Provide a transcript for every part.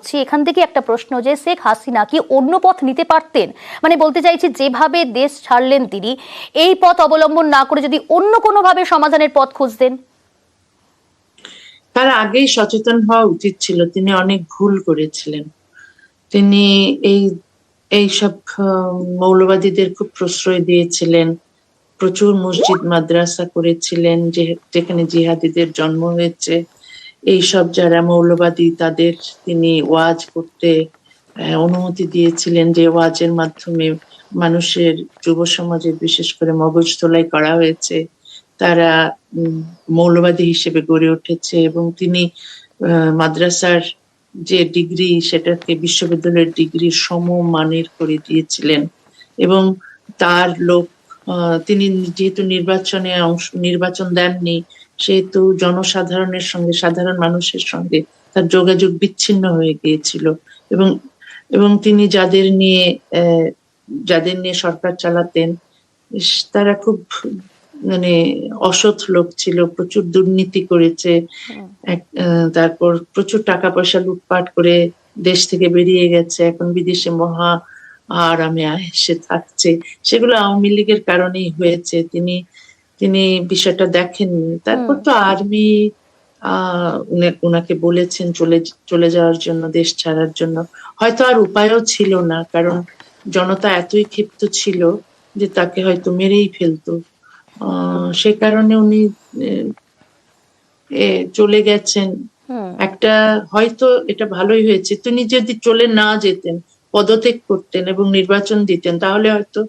করছি, এখান থেকে একটা প্রশ্ন যে শেখ হাসিনা কি অন্য পথ নিতে পারতেন? মানে বলতে চাইছি, যেভাবে দেশ ছাড়লেন তিনি, এই পথ অবলম্বন না করে যদি অন্য কোনো ভাবে সমাধানের পথ খুঁজতেন। তার আগেই সচেতন হওয়া উচিত ছিল। তিনি অনেক ভুল করেছিলেন। তিনি এই এইসব মৌলবাদীদের খুব প্রশ্রয় দিয়েছিলেন, প্রচুর মসজিদ মাদ্রাসা করেছিলেন, যেখানে জিহাদিদের জন্ম হয়েছে। এইসব যারা মৌলবাদী তাদের তিনি ওয়াজ করতে অনুমতি দিয়েছিলেন, যে ওয়াজের মাধ্যমে মানুষের, যুব সমাজের বিশেষ করে মগজ ধোলাই করা হয়েছে। তারা মৌলবাদী হিসেবে গড়ে উঠেছে এবং তিনি মাদ্রাসার যে ডিগ্রি সেটাকে বিশ্ববিদ্যালয়ের ডিগ্রি সমমানের করে দিয়েছিলেন। এবং তার লোক, তিনি যেহেতু নির্বাচন দেননি, সেহেতু জনসাধারণের সঙ্গে, সাধারণ মানুষের সঙ্গে তার যোগাযোগ বিচ্ছিন্ন হয়ে গিয়েছিল। এবং এবং তিনি যাদের নিয়ে সরকার চালাতেন, তারা খুব মানে অসৎ লোক ছিল, প্রচুর দুর্নীতি করেছে। তারপর প্রচুর টাকা পয়সা লুটপাট করে দেশ থেকে বেরিয়ে গেছে, এখন বিদেশে মহা আরামে এসে থাকছে। সেগুলো আওয়ামী লীগের কারণেই হয়েছে। তিনি তিনি বিষয়টা দেখেননি। তারপর তো আর্মি উনাকে বলেছেন চলে যাওয়ার জন্য, দেশ ছাড়ার জন্য। হয়তো আর উপায়ও ছিল না, কারণ জনতা এতই ক্ষিপ্ত ছিল যে তাকে হয়তো মেরেই ফেলতো। সে কারণে উনি চলে গেছেন। একটা হয়তো এটা ভালোই হয়েছে, তিনি যদি চলে না যেতেন, পদত্যাগ করতেন এবং নির্বাচন দিতেন, তাহলে হয়তো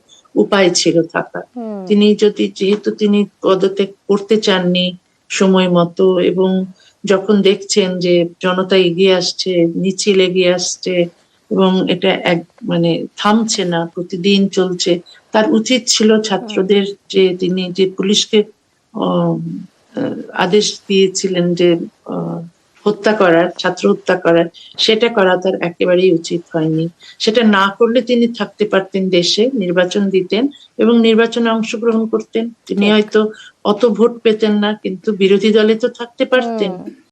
উপায় ছিল থাকার। যেহেতু তিনি পদত্যাগ করতে চাননি সময় মতো, এবং যখন দেখছেন যে জনতা এগিয়ে আসছে, মিছিল এগিয়ে আসছে এবং এটা মানে থামছে না, প্রতিদিন চলছে, তার উচিত ছিল ছাত্রদের, যে তিনি যে পুলিশকে আদেশ দিয়েছিলেন যে ছাত্র হত্যা করার, সেটা করা তার একেবারেই উচিত হয়নি। সেটা না করলে তিনি থাকতে পারতেন দেশে, নির্বাচন দিতেন এবং নির্বাচনে অংশগ্রহণ করতেন। তিনি হয়তো অত ভোট পেতেন না, কিন্তু বিরোধী দলে তো থাকতে পারতেন।